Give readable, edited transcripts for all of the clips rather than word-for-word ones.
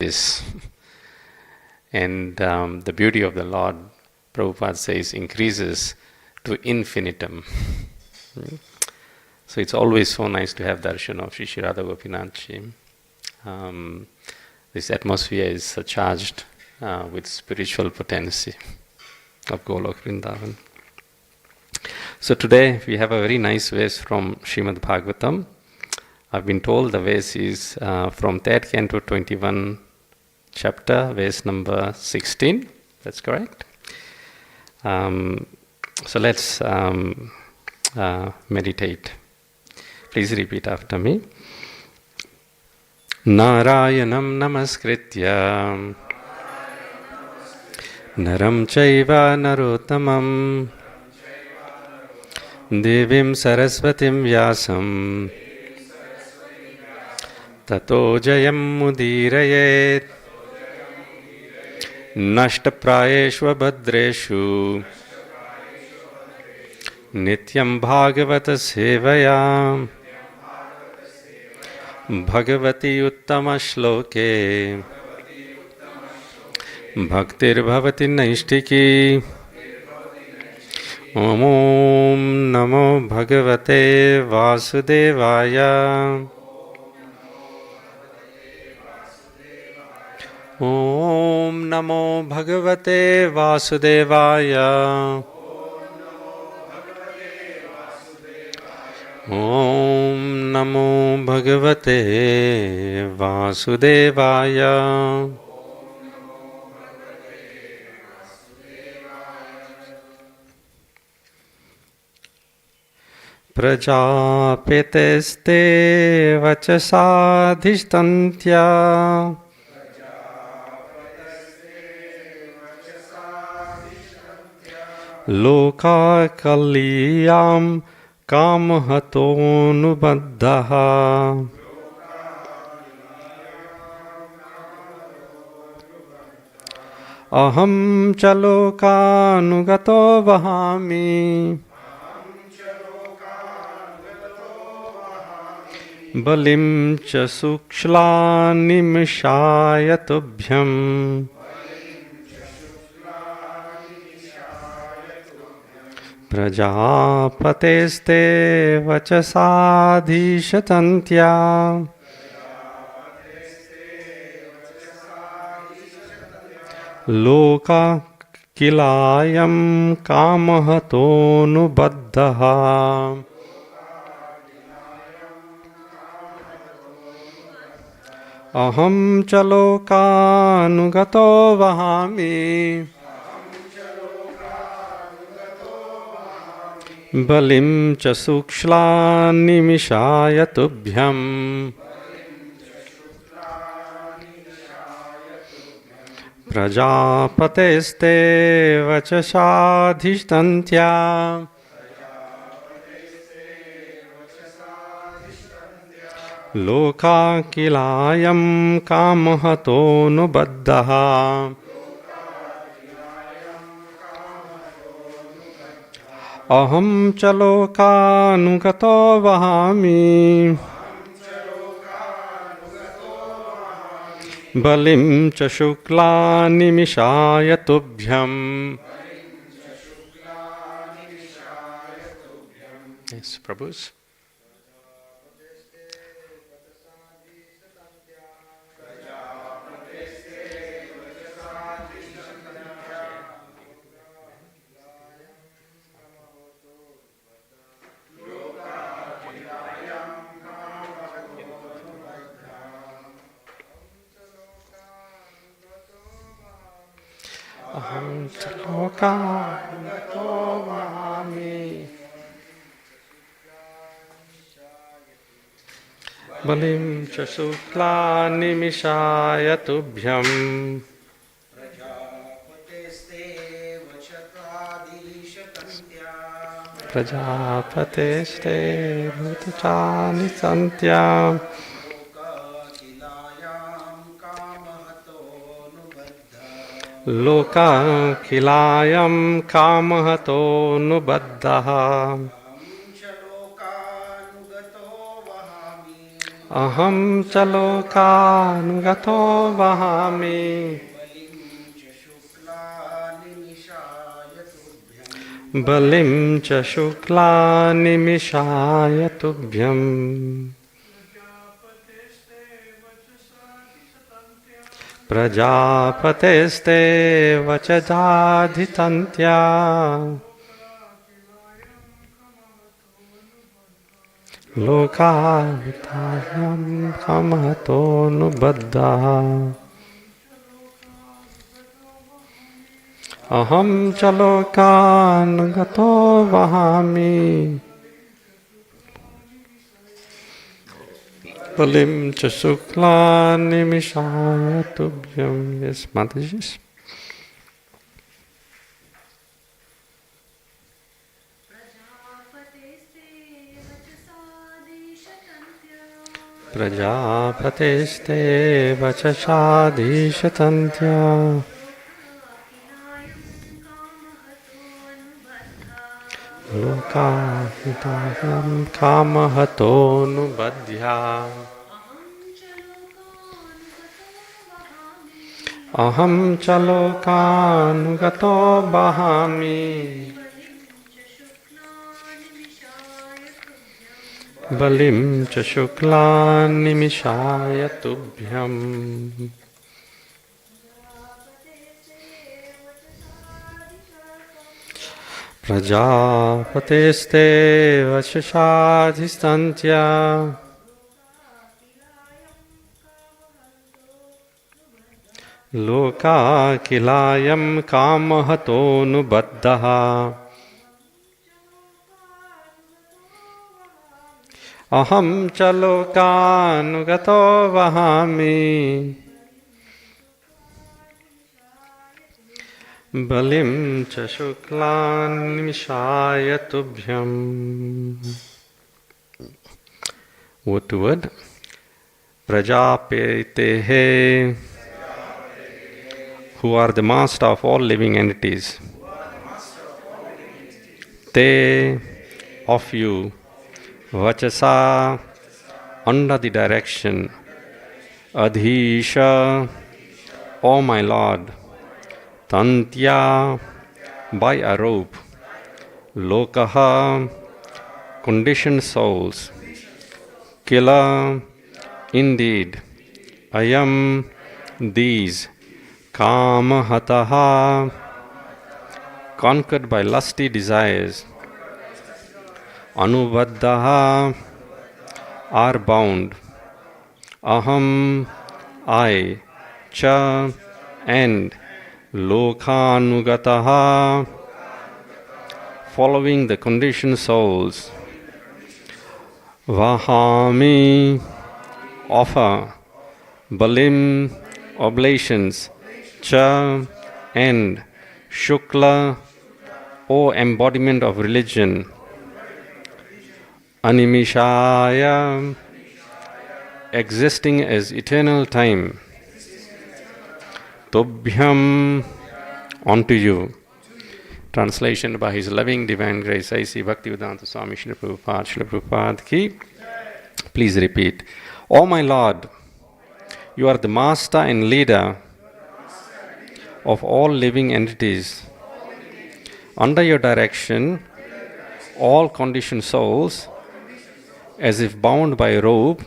this. And the beauty of the Lord, Prabhupada says, increases to infinitum. So it's always so nice to have darshan of Shri Shri Radha Gopinath Ji. This atmosphere is charged with spiritual potency of Golok Vrindavan. So today we have a very nice verse from Srimad Bhagavatam. I've been told the verse is from 3rd Canto 21 chapter, verse number 16. That's correct. So let's meditate. Please repeat after me. Narayanam namaskritya naram chaiva narottamam devim saraswatim vyasam tato jayam mudirayet nashtaprayeshva bhadreshu nityam bhagavata sevaya bhagavati uttama shloke bhaktir bhavati naishtiki Om namo bhagavate vasudevaya Om namo bhagavate vasudevaya Om namo bhagavate vasudevaya Prajapiteste vachasadhishtantya Loka kaliyam kamhatonubaddaha Aham chalokanugato vahami Balim cha sukshla nimishaya tubhyam Prajapateste vachasadhishatantya Loka kilayam kamahatonubaddaha Aham chalokanugato vahami Balim cha sukshla nimishaya tubhyam Prajapateste vachasadhishtantya Loka kilayam kamahatonubaddaha Aham chalokanugato vahami Balim cha shukla nimishaya tubhyam Yes, Prabhus. Aham chalokanugato vahami Balim cha shukla nimishaya tubhyam Prajapateste bhutachani santya Loka kilayam kamahatonubaddaha aham chalokanugato vahami balim cha shukla nimishaya tubhyam prajapateste vachadadhitantya lokavitayam kamato nubaddha aham chalokanugato vahami balim cha shukla nimishaya tubhyam. Yes, Mataji. Prajapateste vachashadishatantya lokahitayam kamahato nubadhya aham chalokanugato bahami balim cha shukla nimishaya tubhyam prajapateste vachashadhistantya lokakilayam kamahato nubaddha aham chalokanugato vahami balim cha shukla nimishaya tubhyam. Word to word. Prajapatehe, who are the master of all living entities. Te, of you. Vachasa, under the direction. Adhisha, O my Lord. Tantya, by a rope. Lokaha, conditioned souls. Kila, indeed. Ayam, these. Kamahataha, conquered by lusty desires. Anubaddaha, are bound. Aham, I. Cha, and. Lokhanugataha, following the conditioned souls. Vahami, offer. Balim, oblations. Cha, and. Shukla, O embodiment of religion. Animishaya, existing as eternal time. Tobhyam, unto you. Translation by His loving divine grace, I.C. Bhaktivedanta Swami Srila Prabhupada ki. Please repeat. O my Lord, you are the master and leader of all living entities. Under your direction, all conditioned souls, as if bound by a rope,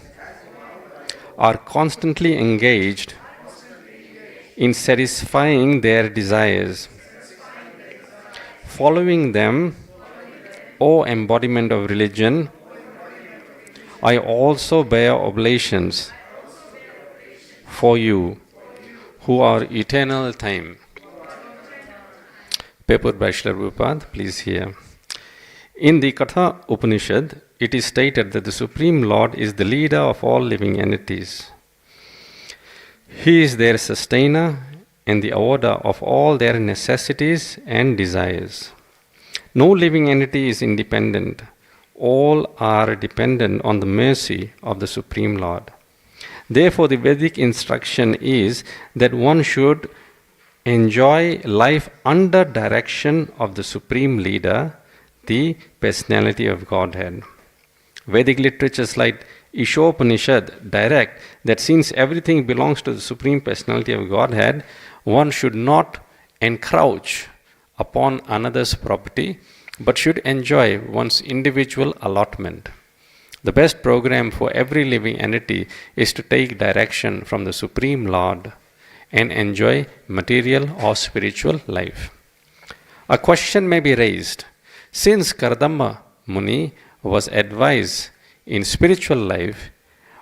are constantly engaged in satisfying their desires. Following them, O embodiment of religion, I also bear oblations for you, who are eternal time. Purport by Srila Prabhupada, please hear. In the Katha Upanishad, it is stated that the Supreme Lord is the leader of all living entities. He is their sustainer and the order of all their necessities and desires. No living entity is independent. All are dependent on the mercy of the Supreme Lord. Therefore, the Vedic instruction is that one should enjoy life under direction of the Supreme Leader, the Personality of Godhead. Vedic literatures like Ishopanishad direct that since everything belongs to the Supreme Personality of Godhead, one should not encroach upon another's property, but should enjoy one's individual allotment. The best program for every living entity is to take direction from the Supreme Lord and enjoy material or spiritual life. A question may be raised. Since Karthamma Muni was advised in spiritual life,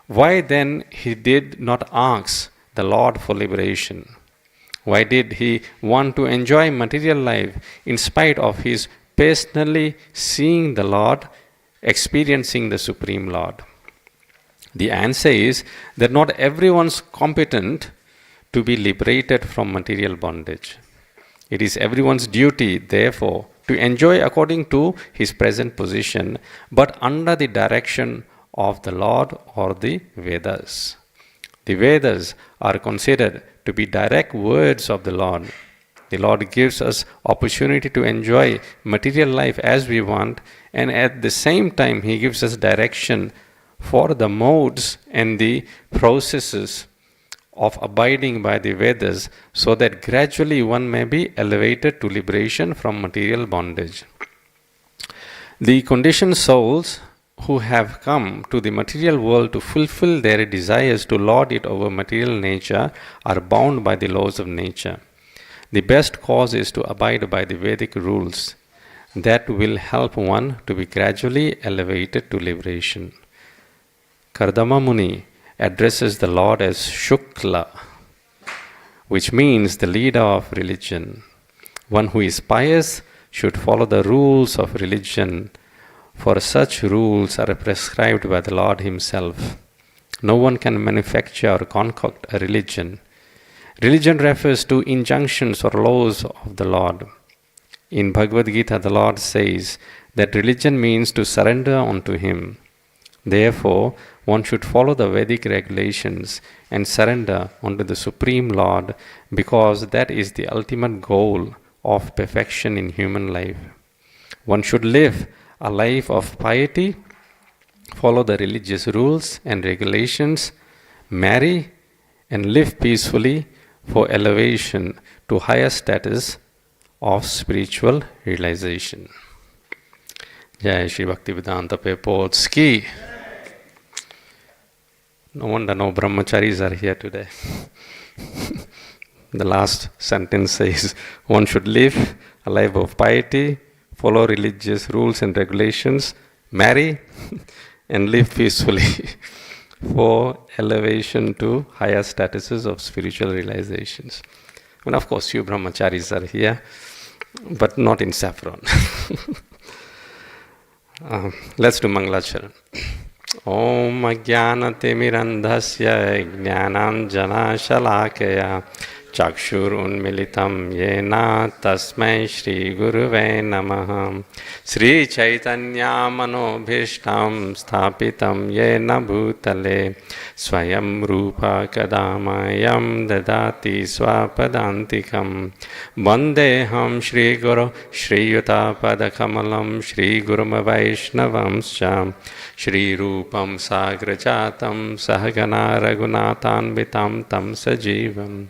why then he did not ask the Lord for liberation? Why did he want to enjoy material life in spite of his personally seeing the Lord, experiencing the Supreme Lord? The answer is that not everyone's competent to be liberated from material bondage. It is everyone's duty, therefore, to enjoy according to his present position, but under the direction of the Lord or the Vedas. The Vedas are considered to be direct words of the Lord. The Lord gives us opportunity to enjoy material life as we want, and at the same time He gives us direction for the modes and the processes of abiding by the Vedas, so that gradually one may be elevated to liberation from material bondage. The conditioned souls who have come to the material world to fulfill their desires to lord it over material nature are bound by the laws of nature. The best course is to abide by the Vedic rules. That will help one to be gradually elevated to liberation. Karthamma Muni addresses the Lord as Shukla, which means the leader of religion. One who is pious should follow the rules of religion, for such rules are prescribed by the Lord Himself. No one can manufacture or concoct a religion. Religion refers to injunctions or laws of the Lord. In Bhagavad Gita, the Lord says that religion means to surrender unto Him. Therefore, one should follow the Vedic regulations and surrender unto the Supreme Lord, because that is the ultimate goal of perfection in human life. One should live a life of piety, follow the religious rules and regulations, marry, and live peacefully for elevation to higher status of spiritual realization. Jai Shri Bhaktivedanta Purports Ki. No wonder no brahmacharis are here today. The last sentence says, one should live a life of piety, follow religious rules and regulations, marry, and live peacefully for elevation to higher statuses of spiritual realizations. And of course, few brahmacharis are here, but not in saffron. Let's do Mangalacharan. Om Ajnanatimirandhasya Jnananjana Shalakaya Chakshurunmilitam Yena Tasmai Shri Guruve Namaha Sri Chaitanya Manobhishtam Sthapitam Yena Bhutale Swayam Rupa Kadamayam Dadati Swapadantikam Vandeham Shri Guru Shri Yuta Padakamalam Shri Guruma Vaishnavamscha Shri Rupam Sagrajatam Sahagana Raghunathanvitam Tam Sajivam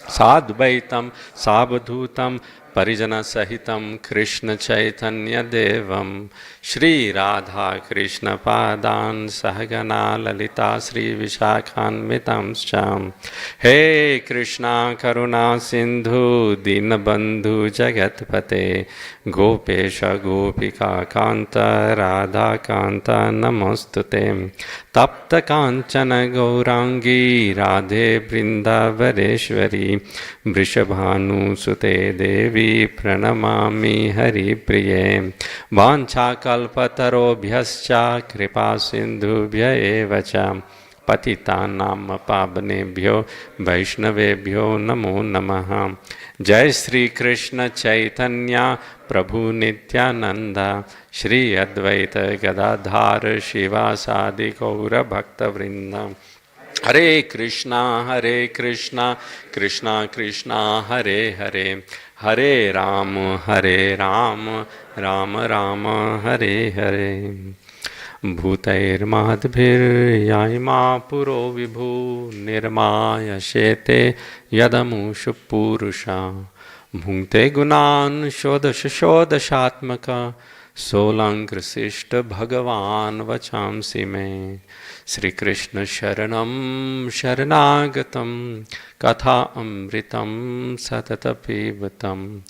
Sadvaitam Sabadhutam Parijana Sahitam Krishna Chaitanya Devam Shri Radha Krishna Padan Sahagana Lalita Sri Vishakhanvitam Sham He Krishna Karuna Sindhu Dinabandhu Jagatpate Gopesha Gopika Kanta Radha Kanta Namostute Tapta Kanchana Gaurangi Radhe Vrindavareshwari Vrishabhanu Sute Devi Pranamami Hari Priye Vancha Kalpatarobhyascha Kripa Sindhubhya Evacha Patitanam Pavanebhyo Vaishnavebhyo Namo Namaha Jai Sri Krishna Chaitanya Prabhu Nityananda Shri Advaita Gadadhar Shivasadi Gaura Bhakta Vrinda Hare Krishna Krishna Krishna Hare Hare Hare Ram Ram Rama Hare Hare Bhutairmahadbhiryayima puro vibhu nirmaya shete yadamushu purusha bhungte gunan shodasha shodashatmaka Solankrisishta Bhagavan Vachamsi me Sri Krishna Sharanam Sharanagatam Katha Amritam Satata Pibatam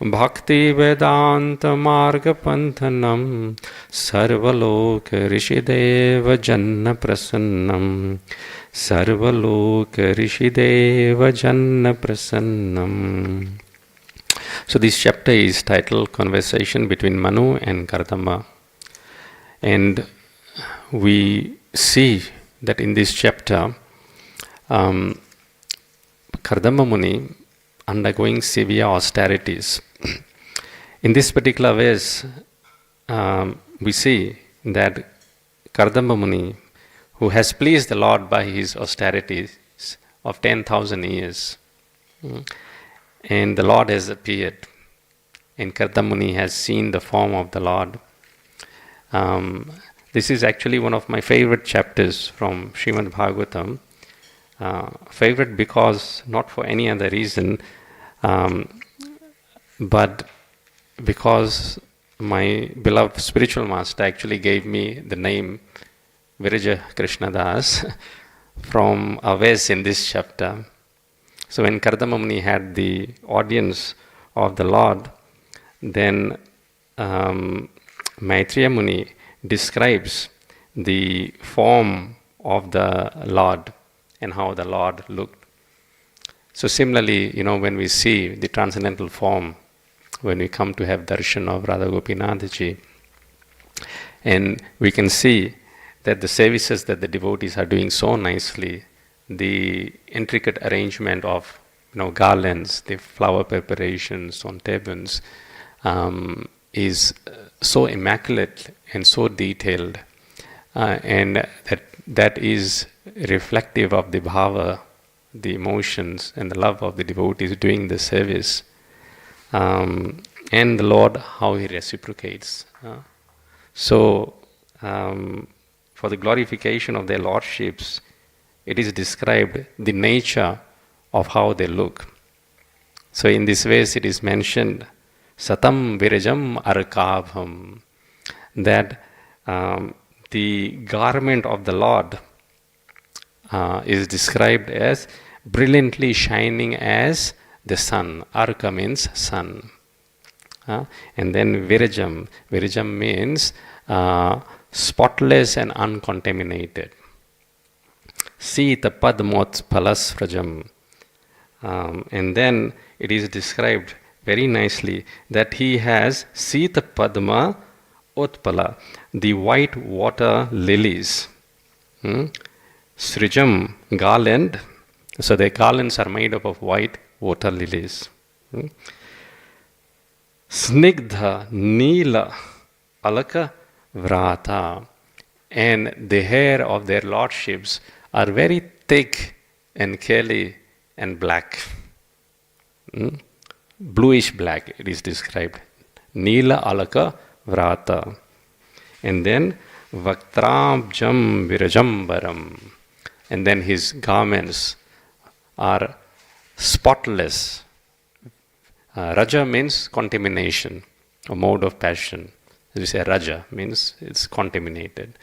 Bhakti Vedanta Marga Panthanam Sarvaloka Rishideva Janna Prasannam Sarvaloka Rishideva Janna Prasannam. So this chapter is titled Conversation between Manu and Karthamma. And we see that in this chapter, Karthamma Muni undergoing severe austerities. In this particular verse, we see that Karthamma Muni, who has pleased the Lord by his austerities of 10,000 years, and the Lord has appeared, and Karthamma Muni has seen the form of the Lord. This is actually one of my favorite chapters from Srimad Bhagavatam. Favorite because not for any other reason, but because my beloved spiritual master actually gave me the name Viraj Krishna from a verse in this chapter. So when Karthamma Muni had the audience of the Lord, then Maitreya Muni describes the form of the Lord and how the Lord looked. So similarly, when we see the transcendental form, when we come to have darshan of Radha Gopinathji, and we can see that the services that the devotees are doing so nicely, the intricate arrangement of garlands, the flower preparations on turbans, is so immaculate and so detailed, and that is reflective of the bhava, the emotions and the love of the devotees doing the service, and the Lord how he reciprocates. So for the glorification of their lordships, it is described the nature of how they look. So in this verse it is mentioned, Satam Virajam Arkabham, that the garment of the Lord is described as brilliantly shining as the sun. Arka means sun. And then Virajam. Virajam means spotless and uncontaminated. Sita Padmot Palasvrajam. And then it is described very nicely that he has Sita Padma Utpala, the white water lilies. Srijam, garland. So the garlands are made up of white water lilies. Snigdha Neela Alaka Vrata. And the hair of their lordships are very thick and curly and black. Bluish black, it is described. Neela Alaka Vrata. And then Vaktrabjam Virajambaram. And then his garments are spotless. Raja means contamination, a mode of passion. As we say, Raja means it's contaminated.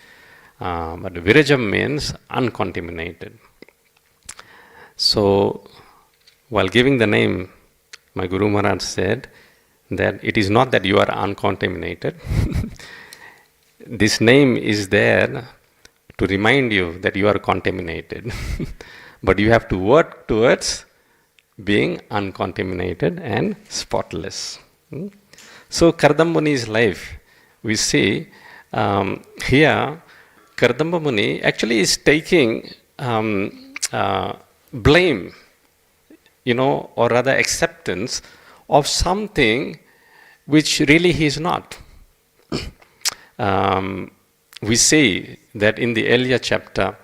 But Virajam means uncontaminated. So, while giving the name, my Guru Maharaj said that it is not that you are uncontaminated. This name is there to remind you that you are contaminated. But you have to work towards being uncontaminated and spotless. So Karthamma Muni's life, we see here, Karthamma Muni actually is taking blame, or rather acceptance of something which really he is not. We see that in the earlier chapter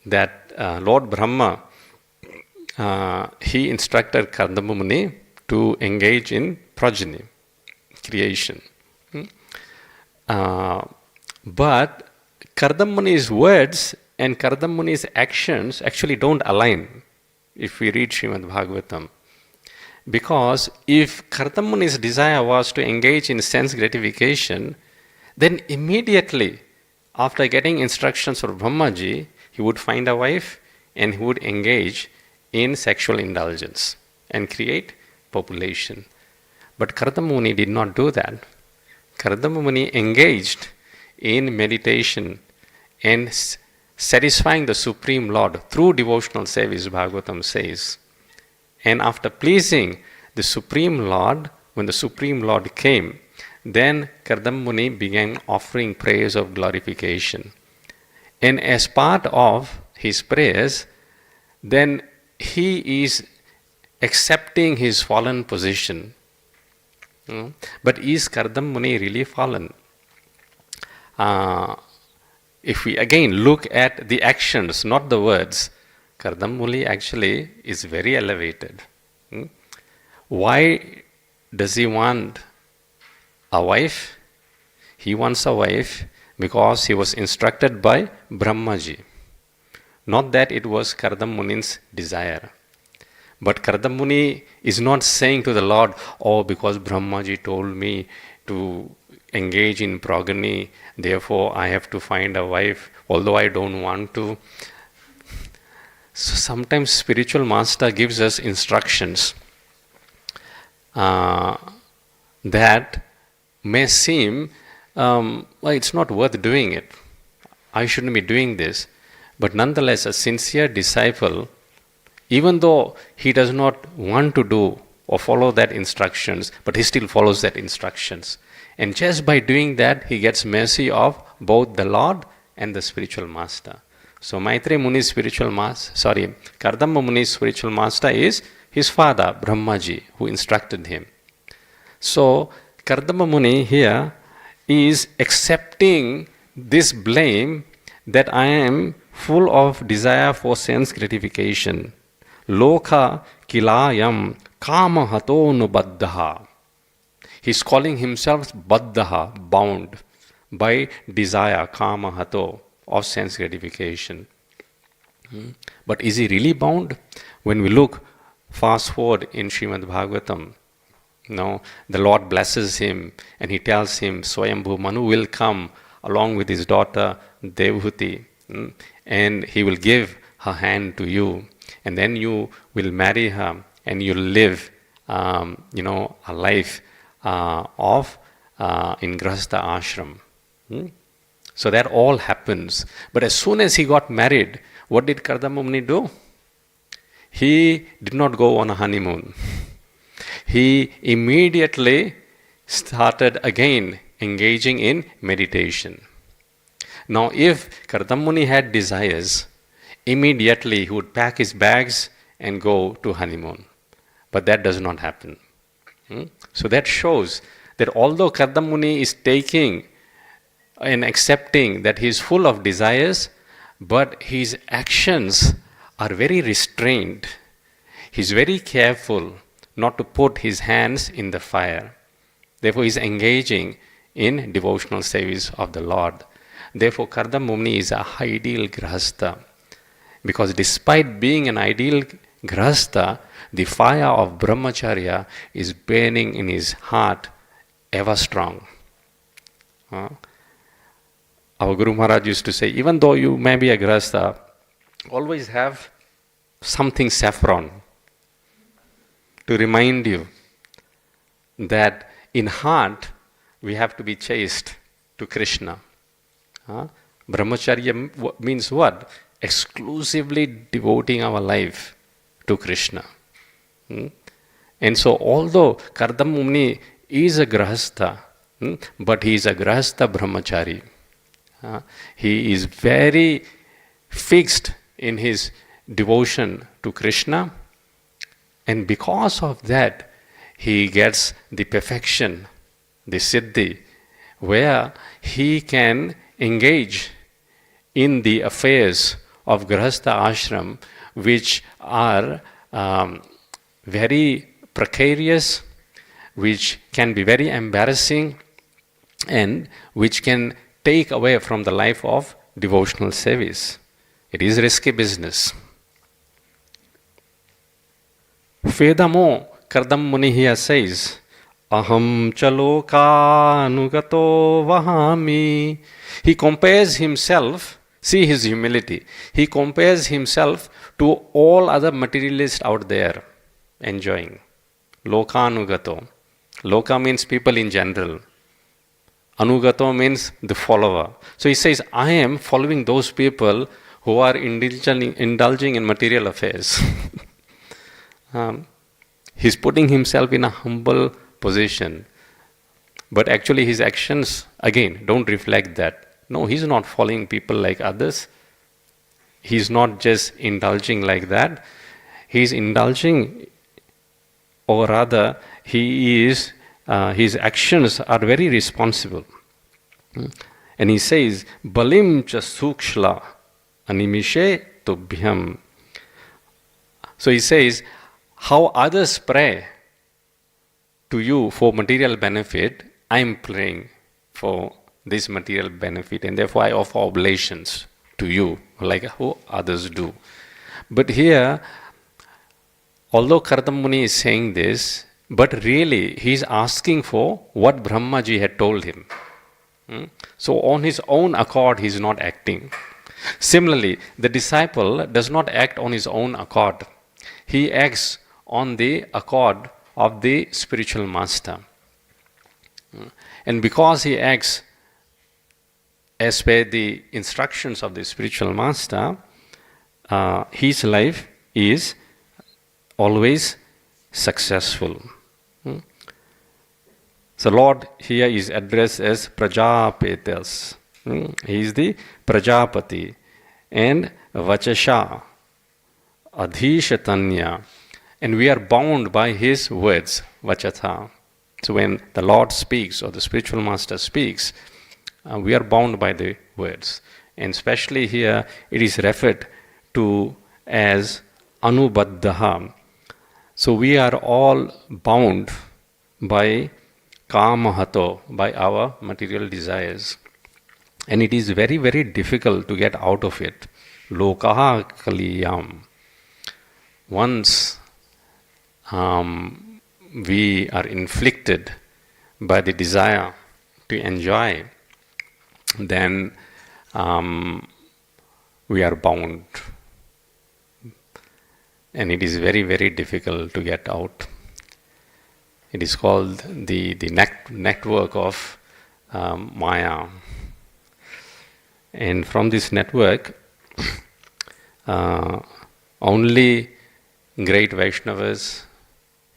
that Lord Brahma, he instructed Karthamma Muni to engage in progeny, creation. But Karthamuni's words and Karthamuni's actions actually don't align if we read Srimad Bhagavatam. Because if Karthamuni's desire was to engage in sense gratification, then immediately after getting instructions from Brahmaji, he would find a wife and he would engage in sexual indulgence and create population. But Karthamuni did not do that. Karthamuni engaged in meditation and satisfying the Supreme Lord through devotional service, Bhagavatam says. And after pleasing the Supreme Lord, when the Supreme Lord came, then Karthamuni began offering prayers of glorification. And as part of his prayers, then he is accepting his fallen position. But is Karthamuni really fallen? If we again look at the actions, not the words, Karthamuni actually is very elevated. Why does he want a wife? He wants a wife because he was instructed by Brahmaji. Not that it was Karthamuni's desire. But Karthamuni is not saying to the Lord, oh, because Brahmaji told me to engage in progeny, therefore I have to find a wife, although I don't want to. So sometimes spiritual master gives us instructions that may seem, well, it's not worth doing it. I shouldn't be doing this. But nonetheless, a sincere disciple, even though he does not want to do or follow that instructions, but he still follows that instructions. And just by doing that, he gets mercy of both the Lord and the spiritual master. So Maitreya Muni's spiritual master, Karthamma Muni's spiritual master is his father, Brahmaji, who instructed him. So Karthamma Muni here is accepting this blame that I am full of desire for sense gratification. Loka kilayam kama hatonu baddha. He's calling himself baddha, bound by desire, kama hato, of sense gratification. But is he really bound? When we look fast forward in Srimad Bhagavatam, the Lord blesses him and he tells him, Swayambhu Manu will come along with his daughter Devhuti, and he will give her hand to you, and then you will marry her and you'll live a life of in Grahastha ashram. So that all happens. But as soon as he got married, what did Karthamma Muni do? He did not go on a honeymoon. He immediately started again engaging in meditation. Now, if Karthamma Muni had desires, immediately he would pack his bags and go to honeymoon. But that does not happen. So that shows that although Karthamma Muni is taking and accepting that he is full of desires, but his actions are very restrained. He's very careful not to put his hands in the fire. Therefore, he is engaging in devotional service of the Lord. Therefore, Karthamma Muni is a ideal grahastha. Because despite being an ideal grahastha, the fire of brahmacharya is burning in his heart ever strong. Our Guru Maharaj used to say, even though you may be a grahastha, always have something saffron to remind you that in heart we have to be chaste to Krishna. Brahmacharya means what? Exclusively devoting our life to Krishna. And so although Karthamma Muni is a grahastha, but he is a grahastha brahmachari. He is very fixed in his devotion to Krishna, and because of that, he gets the perfection, the siddhi, where he can engage in the affairs of Grahastha ashram, which are very precarious, which can be very embarrassing, and which can take away from the life of devotional service. It is risky business. Furthermore, Kardam Muni here says, Aham chalokanugato vahami. He compares himself, see his humility, he compares himself to all other materialists out there enjoying. Lokanugato. Loka means people in general. Anugato means the follower. So he says, I am following those people who are indulging in material affairs. He's putting himself in a humble position. But actually his actions, again, don't reflect that. No, he's not following people like others. He's not just indulging like that. He's indulging, or rather, his actions are very responsible. And he says, Balim cha sukshla animishe tubhyam. So he says, how others pray to you for material benefit, I am praying for this material benefit, and therefore I offer oblations to you, like how others do. But here, although Kardam Muni is saying this, but really he is asking for what Brahmaji had told him. So on his own accord he is not acting. Similarly, the disciple does not act on his own accord. He acts on the accord of the spiritual master. And because he acts as per the instructions of the spiritual master, his life is always successful. So Lord here is addressed as Prajapetas. He is the Prajapati and Vachasha, Adhishatanya, and we are bound by his words, Vachatha. So when the Lord speaks or the spiritual master speaks, we are bound by the words. And especially here it is referred to as Anubaddhaha. So we are all bound by Kamahato, by our material desires. And it is very, very difficult to get out of it. Lokaha kaliyam. Once we are inflicted by the desire to enjoy, then we are bound. And it is very, very difficult to get out. It is called the network of Maya. And from this network, only great Vaishnavas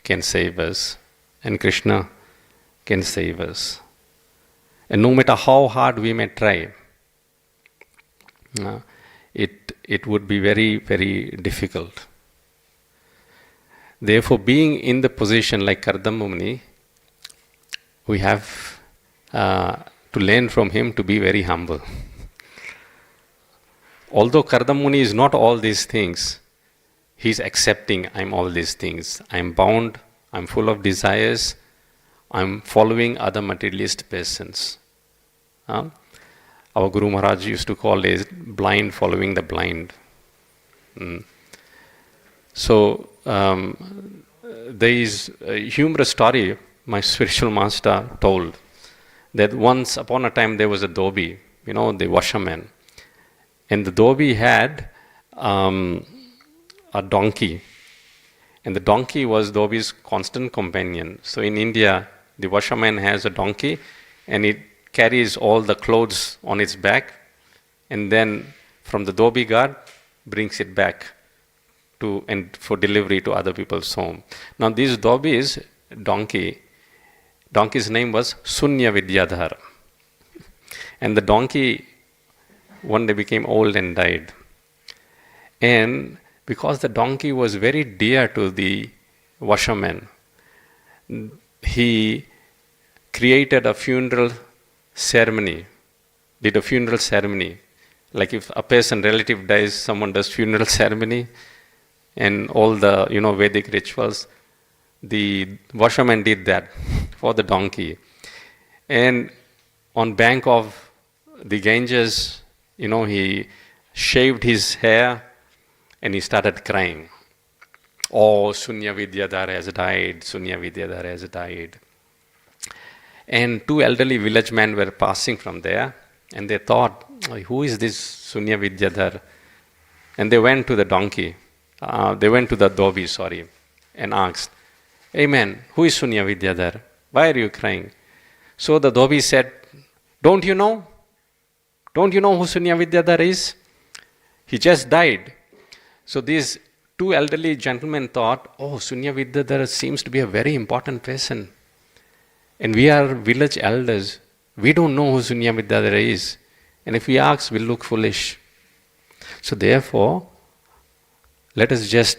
can save us, and Krishna can save us. And no matter how hard we may try, it would be very, very difficult. Therefore, being in the position like Kardam Muni, we have to learn from him to be very humble. Although Kardam Muni is not all these things, he is accepting, I'm all these things. I'm bound, I'm full of desires, I'm following other materialist persons. Our Guru Maharaj used to call it blind following the blind. So, there is a humorous story my spiritual master told, that once upon a time there was a dhobi, the washerman. And the dhobi had a donkey. And the donkey was dhobi's constant companion. So in India, the washerman has a donkey and it carries all the clothes on its back, and then from the dhobi guard brings it back and for delivery to other people's home. Now this dhobi's donkey's name was Sunya Vidyadhar. And the donkey one day became old and died. And because the donkey was very dear to the washerman, he created a funeral ceremony, did a funeral ceremony. Like if a person, relative dies, someone does funeral ceremony and all the, Vedic rituals. The washerman did that for the donkey. And on bank of the Ganges, he shaved his hair and he started crying. Oh, Sunya Vidyadhar has died, Sunya Vidyadhar has died. And two elderly village men were passing from there, and they thought, who is this Sunya Vidyadhar? And they went to the dhobi, and asked, hey man, who is Sunya Vidyadhar? Why are you crying? So the dhobi said, don't you know? Don't you know who Sunya Vidyadhar is? He just died. So these two elderly gentlemen thought, oh, Sunya Vidyadhar seems to be a very important person. And we are village elders. We don't know who Sunya Vidyadhar is. And if we ask, we'll look foolish. So therefore, let us just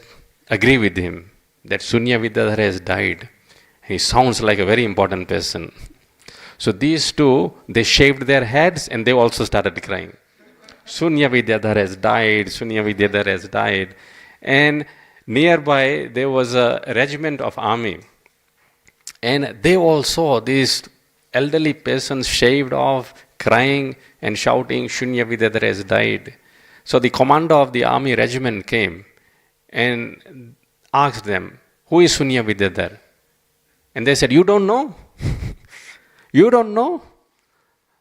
agree with him that Sunya Vidyadhar has died. He sounds like a very important person. So these two, they shaved their heads and they also started crying. Sunya Vidyadhar has died, Sunya Vidyadhar has died. And nearby there was a regiment of army. And they all saw these elderly persons shaved off, crying and shouting, Sunya Vidyadhar has died. So the commander of the army regiment came and asked them, who is Sunya Vidyadhar? And they said, you don't know? You don't know?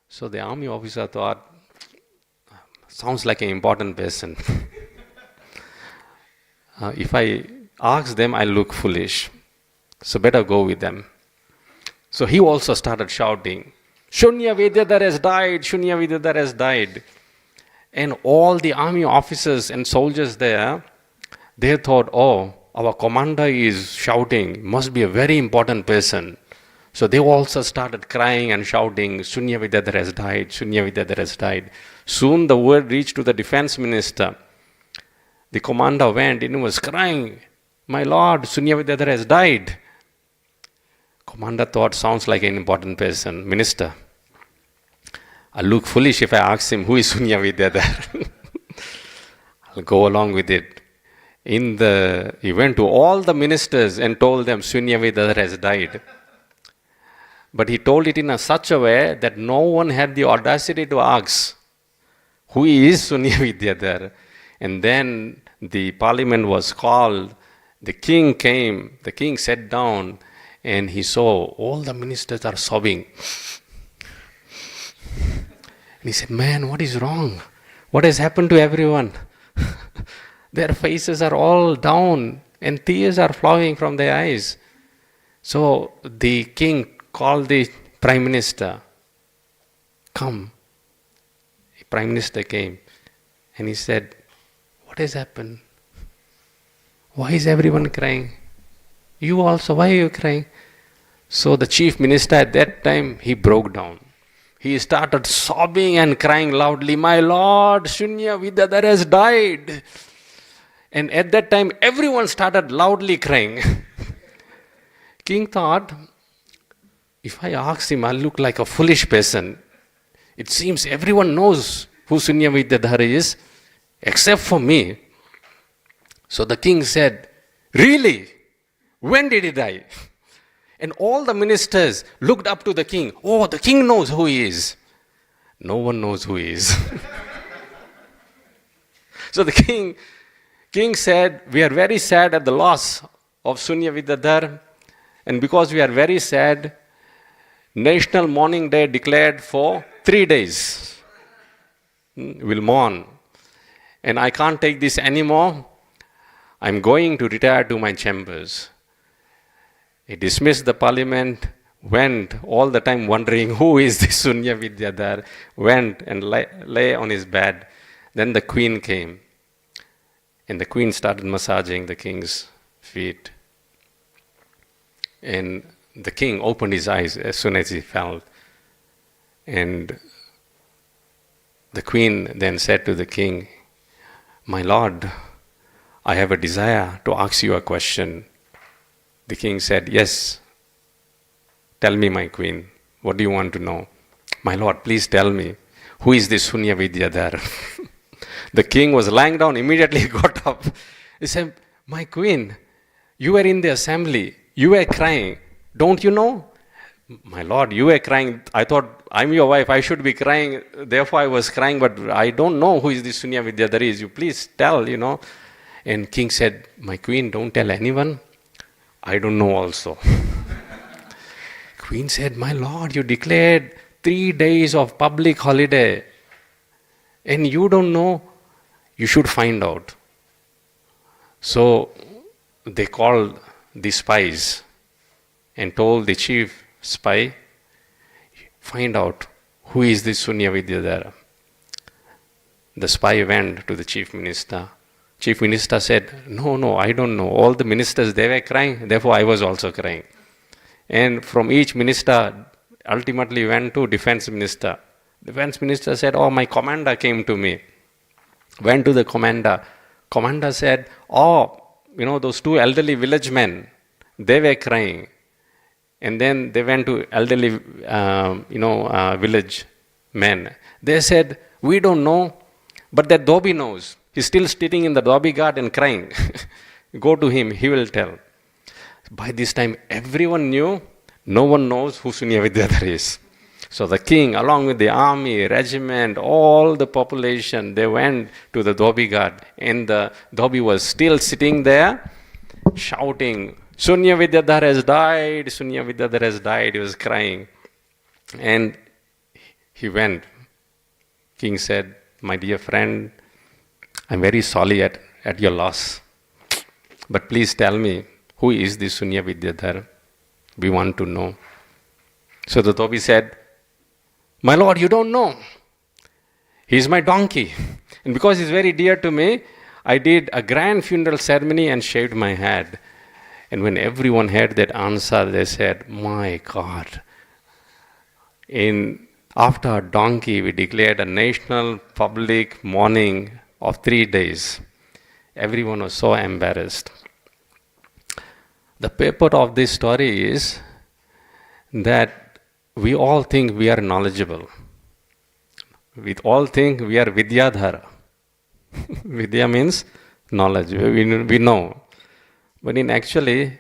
So the army officer thought, sounds like an important person. If I ask them, I'll look foolish. So better go with them. So he also started shouting, Sunya Vidyadhar has died, Sunya Vidyadhar has died. And all the army officers and soldiers there, they thought, oh, our commander is shouting, must be a very important person. So they also started crying and shouting, Sunya Vidyadhar has died, Sunya Vidyadhar has died. Soon the word reached to the defense minister. The commander went and was crying, my lord, Sunya Vidyadhar has died. Commander thought, sounds like an important person. Minister, I'll look foolish if I ask him, who is Sunya Vidyadhar? I'll go along with it. He went to all the ministers and told them, Sunya Vidyadhar has died. But he told it in such a way that no one had the audacity to ask, who is Sunya Vidyadhar? And then the parliament was called, the king came, the king sat down, and he saw all the ministers are sobbing. And he said, man, what is wrong? What has happened to everyone? Their faces are all down and tears are flowing from their eyes. So the king called the prime minister. Come. The prime minister came and he said, what has happened? Why is everyone crying? You also, why are you crying? So the chief minister at that time, he broke down. He started sobbing and crying loudly, my lord, Sunya Vidyadhar has died. And at that time, everyone started loudly crying. King thought, if I ask him, I'll look like a foolish person. It seems everyone knows who Sunya Vidyadhar is, except for me. So the king said, really? When did he die? And all the ministers looked up to the king. Oh, the king knows who he is. No one knows who he is. So the king said, we are very sad at the loss of Sunya Vidyadhar. And because we are very sad, National Mourning Day declared for 3 days. We'll mourn. And I can't take this anymore. I'm going to retire to my chambers. He dismissed the parliament, went all the time wondering who is this Sunya Vidyadhar, went and lay on his bed. Then the queen came. And the queen started massaging the king's feet. And the king opened his eyes as soon as he felt. And the queen then said to the king, my lord, I have a desire to ask you a question. The king said, yes, tell me, my queen, what do you want to know? My lord, please tell me, who is this Sunya Vidyadhar? The king was lying down, immediately got up. He said, my queen, you were in the assembly, you were crying. Don't you know? My Lord, you were crying. I thought, I'm your wife, I should be crying. Therefore, I was crying, but I don't know who is this Sunya Vidyadhari is. You please tell, And king said, my queen, don't tell anyone. I don't know also. Queen said, my Lord, you declared 3 days of public holiday. And you don't know. You should find out. So they called the spies and told the chief spy, find out who is this Sunya Vidyadhara. The spy went to the chief minister. Chief minister said, no, I don't know. All the ministers, they were crying, therefore I was also crying. And from each minister, ultimately went to defense minister. Defense minister said, my commander came to me. Went to the commander. Commander said, those 2 elderly village men, they were crying. And then they went to elderly, village men. They said, we don't know, but that Dhobi knows. He's still sitting in the Dhobi ghat and crying. Go to him, he will tell. By this time, everyone knew, no one knows who Sunya Vidyadhara is. So the king, along with the army, regiment, all the population, they went to the Dhobi ghat. And the Dhobi was still sitting there, shouting, Sunya Vidyadhara has died, Sunya Vidyadhara has died. He was crying. And he went. King said, my dear friend, I'm very sorry at your loss. But please tell me, who is this Sunya Vidyadhara? We want to know. So the Dhobi said, my Lord, you don't know. He is my donkey. And because he's very dear to me, I did a grand funeral ceremony and shaved my head. And when everyone heard that answer, they said, my God. After a donkey, we declared a national public mourning of 3 days. Everyone was so embarrassed. The purport of this story is that we all think we are knowledgeable. We all think we are Vidyadhara. Vidya means knowledge. We know. But actually,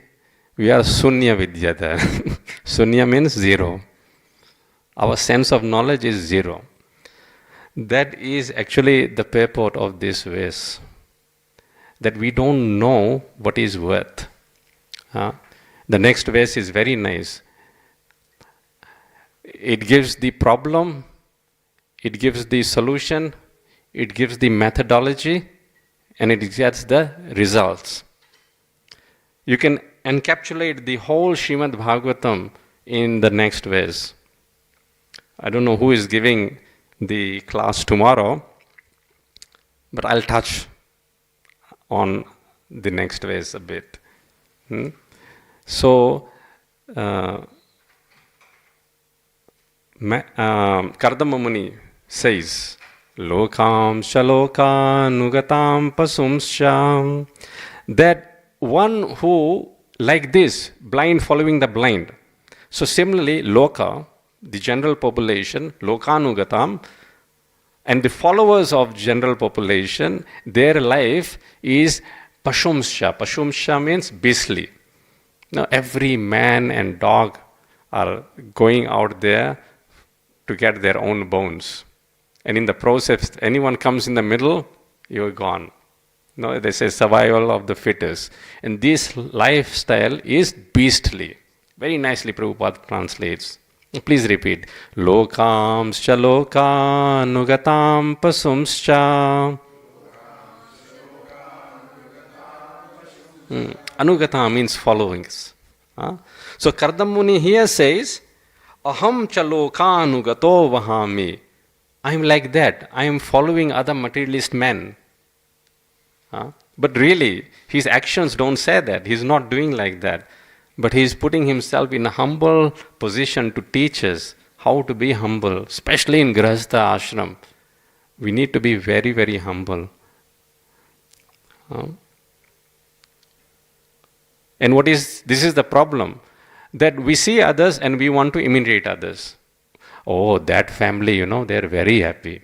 we are Sunya Vidyadhara. Sunya means zero. Our sense of knowledge is zero. That is actually the purport of this verse. That we don't know what is worth. The next verse is very nice. It gives the problem, it gives the solution, it gives the methodology, and it gets the results. You can encapsulate the whole Srimad Bhagavatam in the next verse. I don't know who is giving the class tomorrow, but I'll touch on the next verse a bit. So, Karthamma Muni says, Lokam shalokanugatam pasumsha, that one who, like this, blind following the blind. So similarly, Loka, the general population, Lokanugatam, and the followers of general population, their life is Pashumsha. Pashumsha means beastly. Now every man and dog are going out there to get their own bones. And in the process, anyone comes in the middle, you're gone. No, they say survival of the fittest. And this lifestyle is beastly. Very nicely Prabhupada translates. Please repeat. Lokam shaloka nugatam pasumscha. Anugata means followings. So Karthamma Muni here says, Aham chaloka anugato vahami. I am like that. I am following other materialist men. But really, his actions don't say that. He's not doing like that. But he is putting himself in a humble position to teach us how to be humble, especially in Grihastha ashram. We need to be very, very humble. And this is the problem, that we see others and we want to imitate others. Oh, that family, they're very happy.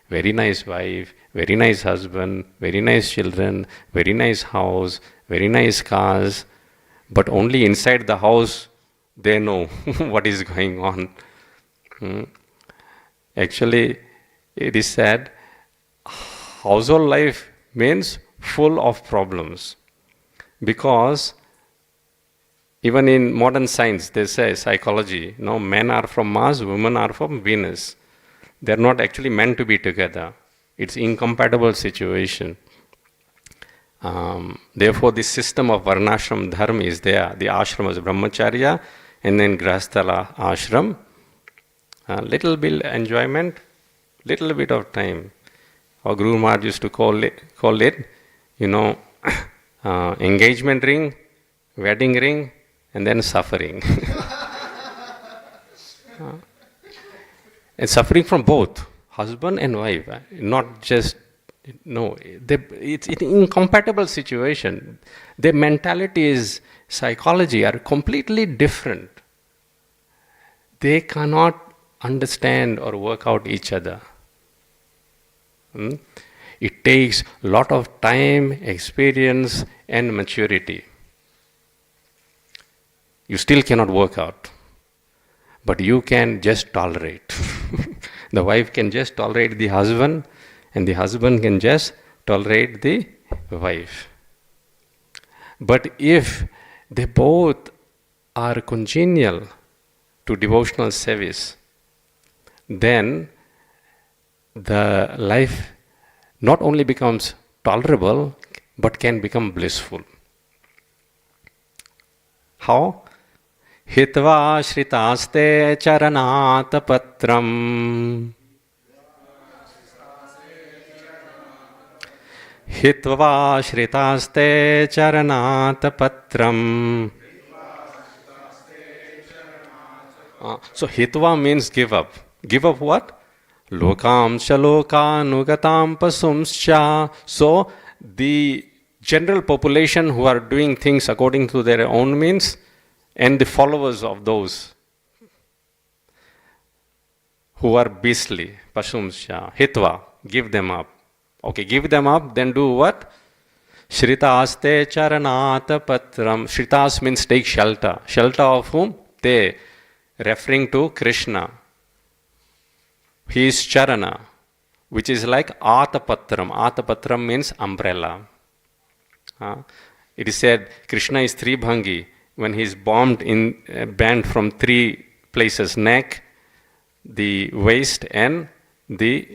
Very nice wife, very nice husband, very nice children, very nice house, very nice cars. But only inside the house, they know what is going on. Hmm. Actually, it is said, household life means full of problems. Because even in modern science, they say, psychology, men are from Mars, women are from Venus. They're not actually meant to be together. It's incompatible situation. Therefore, the system of varnashram dharma is there. The ashram is brahmacharya, and then grahasthala ashram. Little bit enjoyment, little bit of time. Our Guru Maharaj used to call it engagement ring, wedding ring, and then suffering. And suffering from both, husband and wife, not just, it's an incompatible situation. Their mentalities, psychology are completely different. They cannot understand or work out each other. It takes a lot of time, experience, and maturity. You still cannot work out, but you can just tolerate. The wife can just tolerate the husband, and the husband can just tolerate the wife. But if they both are congenial to devotional service, then the life not only becomes tolerable, but can become blissful. How? Hitva shritaste charanata patram. Hitva shritaste charanata patram. So hitva means give up. Give up what? Lokam shalokanugatam pasumscha. So the general population who are doing things according to their own means, and the followers of those who are beastly, pasumscha, hitva, give them up. Okay, give them up, then do what? Shritaste charanata patram. Shritas means take shelter. Shelter of whom? They, referring to Krishna. He is charana, which is like atapatram. Atapatram means umbrella. It is said Krishna is Tribhangi when he is banned from three places: neck, the waist, and the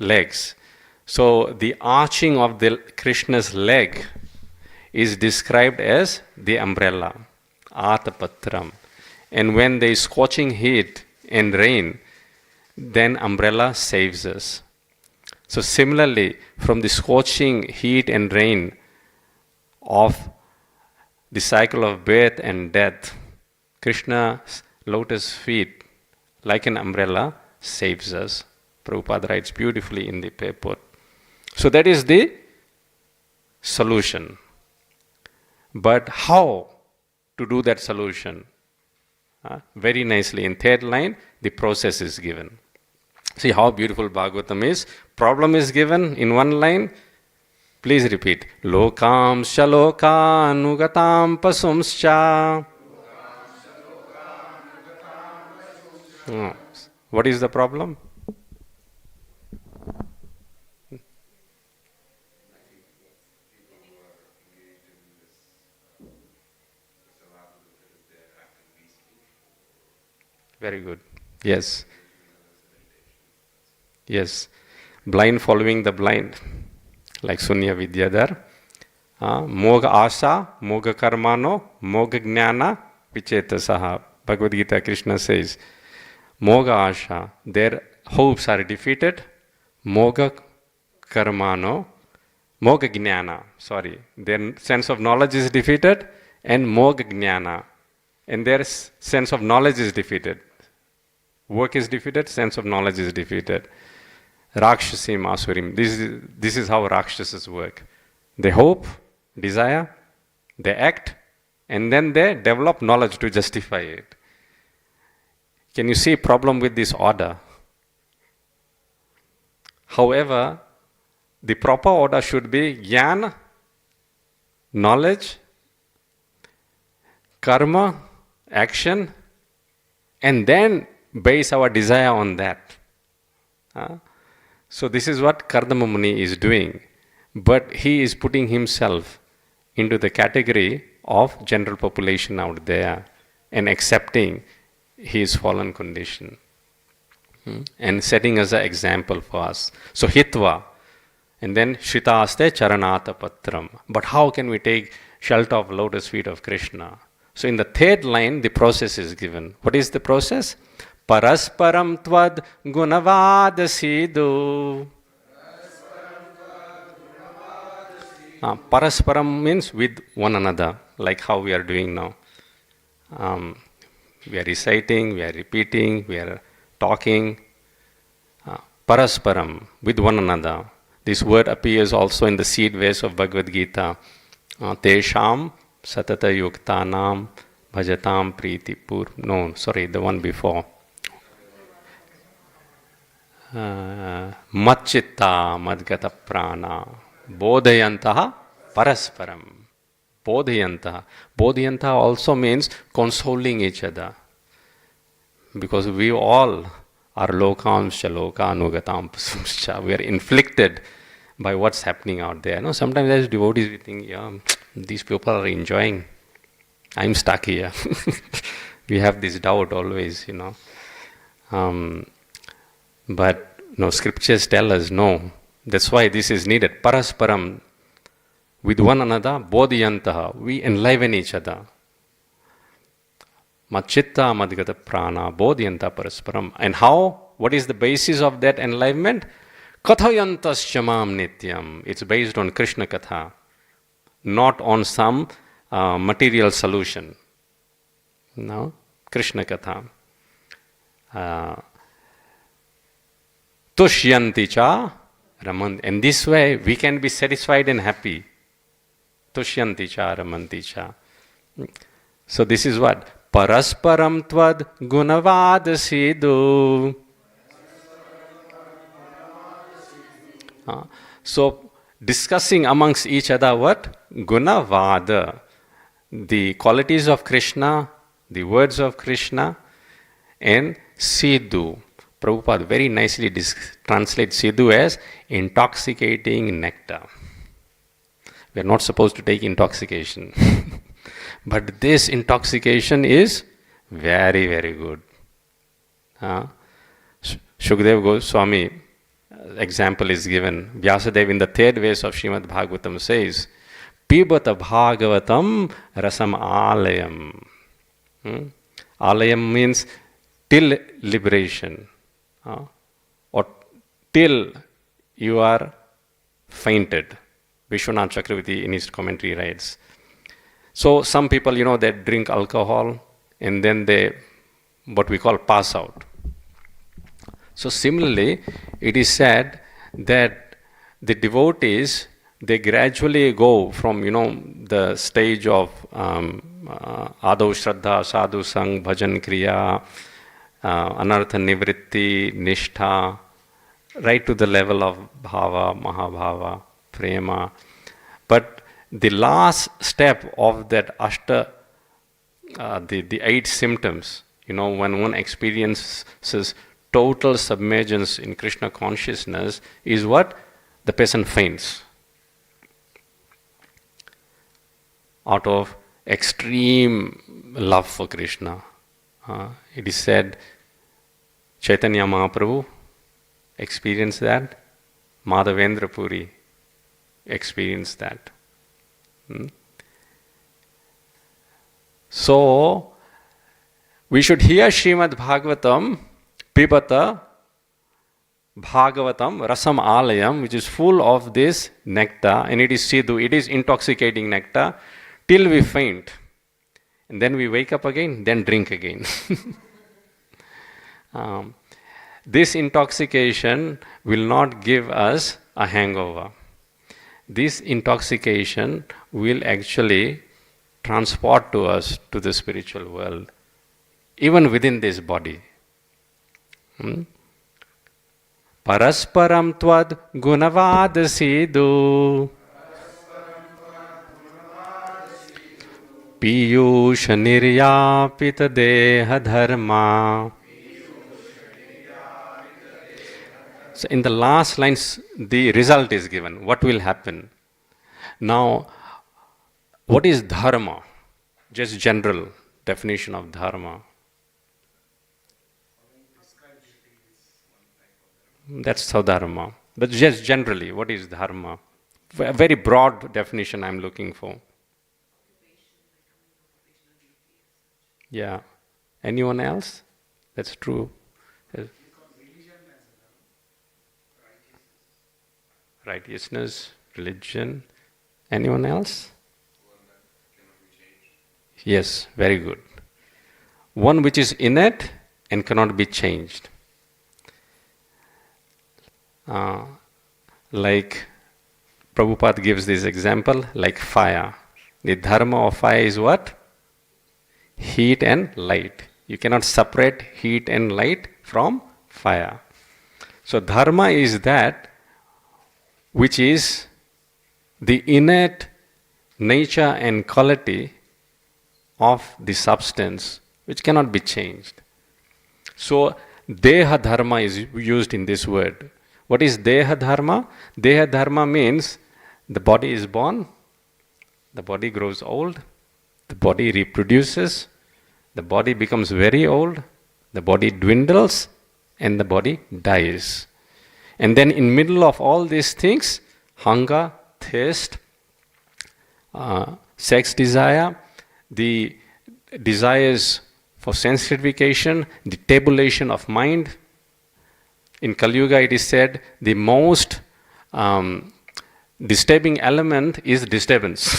legs. So the arching of the Krishna's leg is described as the umbrella, atapatram. And when there is scorching heat and rain, then umbrella saves us. So similarly, from the scorching heat and rain of the cycle of birth and death, Krishna's lotus feet, like an umbrella, saves us. Prabhupada writes beautifully in the purport. So that is the solution. But how to do that solution? Very nicely in third line, the process is given. See how beautiful Bhagavatam is. Problem is given in one line. Please repeat. Lokam shaloka anugatam pasumscha. What is the problem? Very good. Yes. Yes. Blind following the blind. Like Sunya Vidyadhar. Moga Asha, Moga Karmano, Moga Jnana, Vichetasaha. Bhagavad Gita, Krishna says, Moga Asha, their hopes are defeated. Moga Karmano, Moga Jnana, their sense of knowledge is defeated. And Moga Jnana, and their sense of knowledge is defeated. Work is defeated, sense of knowledge is defeated. Rakshasim Asurim. This is how Rakshasas work. They hope, desire, they act, and then they develop knowledge to justify it. Can you see a problem with this order? However, the proper order should be Jnana, knowledge, karma, action, and then base our desire on that. So this is what Kardama Muni is doing. But he is putting himself into the category of general population out there and accepting his fallen condition. And setting as an example for us. So hitva, and then Shritaste Charanata Patram. But how can we take shelter of lotus feet of Krishna? So in the third line, the process is given. What is the process? Parasparam tvad gunavadasidu. Parasparam means with one another, like how we are doing now. We are reciting, we are repeating, we are talking. Parasparam, with one another. This word appears also in the seed verse of Bhagavad Gita. Tesham satata yuktanam bhajatam priti pur. No, sorry, the one before. Matchitta madgata prana bodhayantaha parasparam. Bodhayantaha. Bodhayantaha also means consoling each other. Because we all are lokamscha lokanugatam pasumscha. We are inflicted by what's happening out there. No, sometimes as devotees we think, yeah, these people are enjoying. I'm stuck here. We have this doubt always, But no, scriptures tell us no. That's why this is needed. Parasparam, with one another, bodhiyantaha, we enliven each other. Machitta madgata prana bodhyanta parasparam. And how? What is the basis of that enlivenment? Kathayantas shamam nityam. It's based on Krishna Katha, not on some material solution. No? Krishna Katha. Tushyanti cha raman. And this way we can be satisfied and happy. Tushyanti cha ramanti cha. So this is what? Parasparam tvad gunavadasidu. So discussing amongst each other what? Gunavada. The qualities of Krishna, the words of Krishna, and Sidhu. Prabhupada very nicely translates Sidhu as intoxicating nectar. We are not supposed to take intoxication. But this intoxication is very, very good. Shukdev Goswami example is given. Vyasadeva in the third verse of Srimad Bhagavatam says, Pibata Bhagavatam rasam alayam. Alayam means till liberation. Or till you are fainted. Vishwanath Chakravarti in his commentary writes. So some people, they drink alcohol and then they, what we call, pass out. So similarly, it is said that the devotees, they gradually go from, the stage of Adav Shraddha, Sadhu Sang, Bhajan Kriya, Anartha Nivritti, Nishtha, right to the level of Bhava, Mahabhava, Prema. But the last step of that Ashta, the 8 symptoms, when one experiences total submergence in Krishna consciousness, is what? The person faints. Out of extreme love for Krishna. It is said, Chaitanya Mahaprabhu experienced that. Madhavendra Puri experienced that. So, we should hear Srimad Bhagavatam, Pibata Bhagavatam, Rasam Alayam, which is full of this nectar, and it is Sidhu, it is intoxicating nectar, till we faint. And then we wake up again, then drink again. This intoxication will not give us a hangover. This intoxication will actually transport to us to the spiritual world, even within this body. Parasparam tvad gunavadasidu. Piyusha niryapita deha dharma. So in the last lines, the result is given. What will happen? Now, what is dharma? Just general definition of dharma. That's how dharma. But just generally, what is dharma? A very broad definition I'm looking for. Yeah. Anyone else? That's true. Righteousness, religion. Anyone else? Yes, very good. One which is innate and cannot be changed. Like Prabhupada gives this example, like fire. The dharma of fire is what? Heat and light. You cannot separate heat and light from fire. So dharma is that which is the innate nature and quality of the substance which cannot be changed. So deha dharma is used in this word. What is deha dharma? Deha dharma means the body is born, the body grows old, the body reproduces, the body becomes very old, the body dwindles, and the body dies. And then in middle of all these things, hunger, thirst, sex desire, the desires for sense gratification, the tabulation of mind. In Kali Yuga it is said the most disturbing element is disturbance.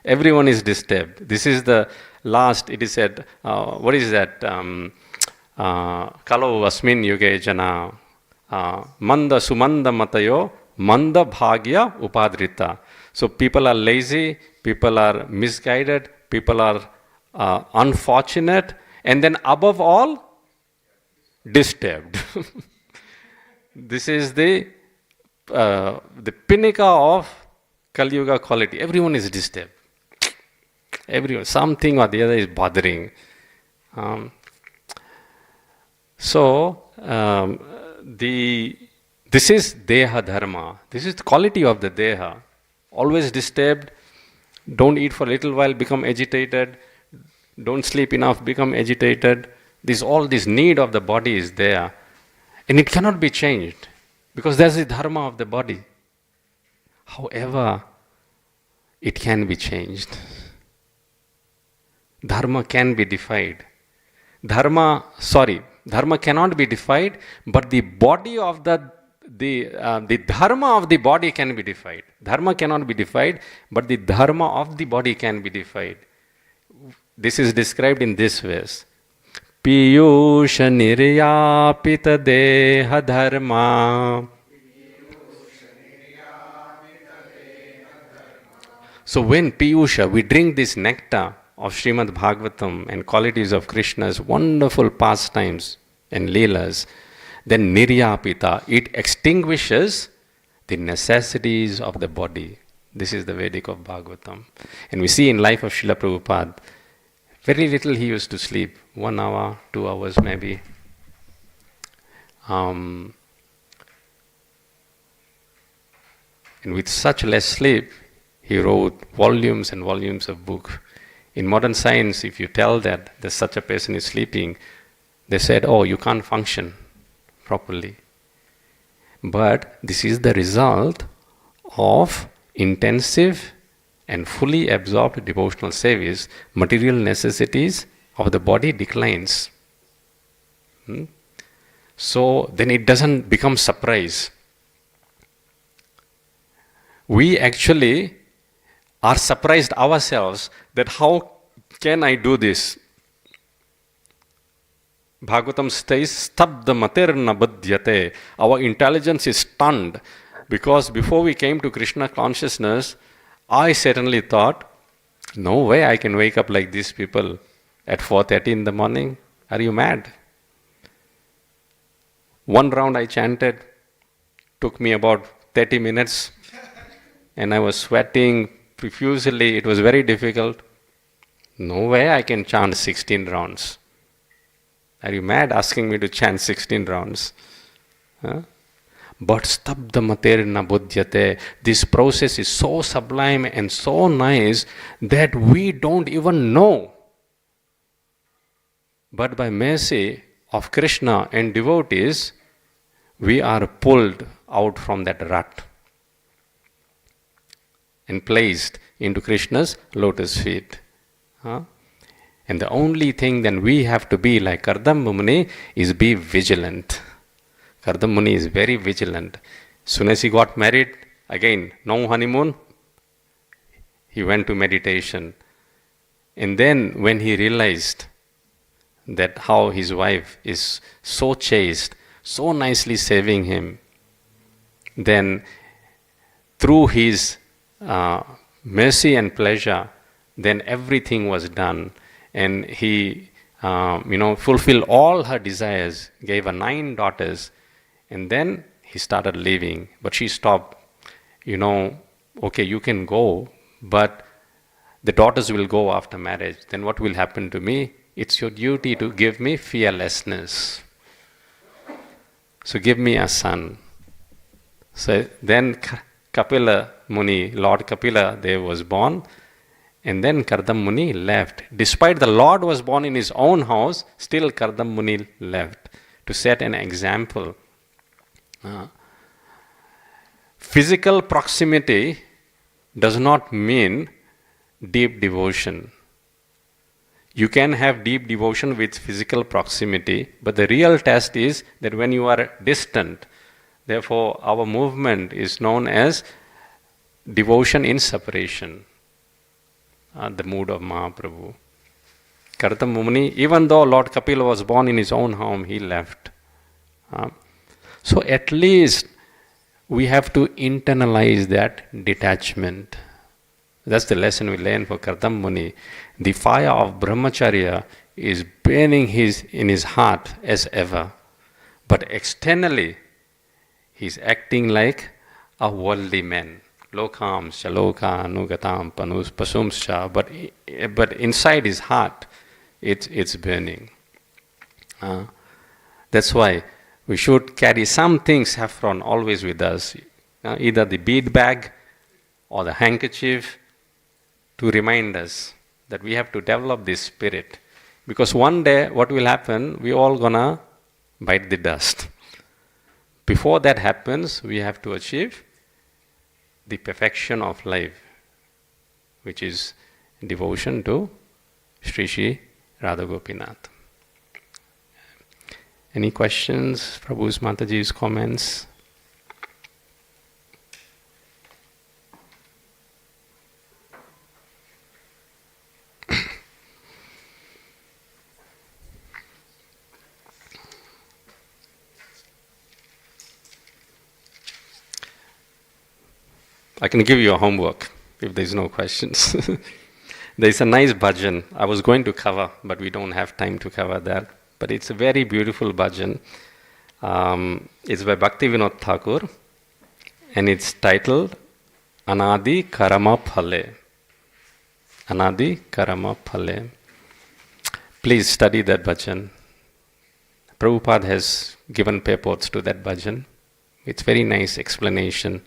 Everyone is disturbed. This is the last, it is said, what is that? Kalo asmin yuge jana manda sumanda matayo manda bhagya upadrita. So people are lazy, people are misguided, people are unfortunate, and then above all, disturbed. This is the pinnacle of Kali Yuga quality. Everyone is disturbed. Everyone, something or the other is bothering. This is deha dharma. This is the quality of the deha. Always disturbed. Don't eat for a little while, become agitated. Don't sleep enough, become agitated. All this need of the body is there. And it cannot be changed. Because that's the dharma of the body. However, it can be changed. Dharma can be defied. Dharma cannot be defied, but the body of the dharma of the body can be defied. Dharma cannot be defied, but the dharma of the body can be defied. This is described in this verse. Piyusha niryapita deha dharma. So when Piyusha, we drink this nectar of Srimad Bhagavatam and qualities of Krishna's wonderful pastimes and leelas, then niryapita, it extinguishes the necessities of the body. This is the Vedic of Bhagavatam. And we see in life of Srila Prabhupada, very little he used to sleep, 1 hour, 2 hours maybe. And with such less sleep, he wrote volumes and volumes of books. In modern science, if you tell that such a person is sleeping, they said, oh, you can't function properly. But this is the result of intensive and fully absorbed devotional service. Material necessities of the body declines. So then it doesn't become surprise. We actually are surprised ourselves that how can I do this? Bhagavatam says, stabda matirna badhyate. Our intelligence is stunned because before we came to Krishna consciousness, I certainly thought, no way I can wake up like these people at 4:30 in the morning. Are you mad? One round I chanted, took me about 30 minutes, and I was sweating profusely. It was very difficult. No way I can chant 16 rounds. Are you mad asking me to chant 16 rounds? Huh? But stabdha materna buddhyate. This process is so sublime and so nice that we don't even know. But by mercy of Krishna and devotees, we are pulled out from that rut and placed into Krishna's lotus feet. And the only thing then we have to be like Karthamma Muni is be vigilant. Karthamma Muni is very vigilant. Soon as he got married, again, no honeymoon, he went to meditation. And then when he realized that how his wife is so chaste, so nicely saving him, then through his mercy and pleasure, then everything was done. And he, fulfilled all her desires, gave her 9 daughters, and then he started living. But she stopped. Okay, you can go, but the daughters will go after marriage. Then what will happen to me? It's your duty to give me fearlessness. So give me a son. So then Kapila Muni, Lord Kapila Dev was born, and then Karthamma Muni left. Despite the Lord was born in his own house, still Karthamma Muni left to set an example. Physical proximity does not mean deep devotion. You can have deep devotion with physical proximity, but the real test is that when you are distant. Therefore, our movement is known as devotion in separation, the mood of Mahaprabhu. Karthamma Muni, even though Lord Kapila was born in his own home, he left. So at least we have to internalize that detachment. That's the lesson we learn for Karthamma Muni. The fire of brahmacharya is burning in his heart as ever. But externally, he's acting like a worldly man. Lokam shaloka anugatam panus pasumscha. But inside his heart, it's burning. That's why we should carry some saffron always with us. Either the bead bag or the handkerchief, to remind us that we have to develop this spirit. Because one day, what will happen? We all gonna bite the dust. Before that happens, we have to achieve the perfection of life, which is devotion to Sri Sri Radha Gopinath. Any questions? Prabhu's Mataji's comments? I can give you a homework if there's no questions. There's a nice bhajan I was going to cover, but we don't have time to cover that. But it's a very beautiful bhajan. It's by Bhakti Vinod Thakur, and it's titled Anadi Karama Phale. Anadi Karama Phale. Please study that bhajan. Prabhupada has given purports to that bhajan. It's very nice explanation.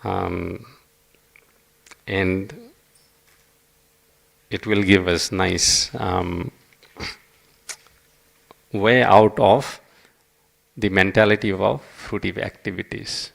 And it will give us nice way out of the mentality of fruitive activities.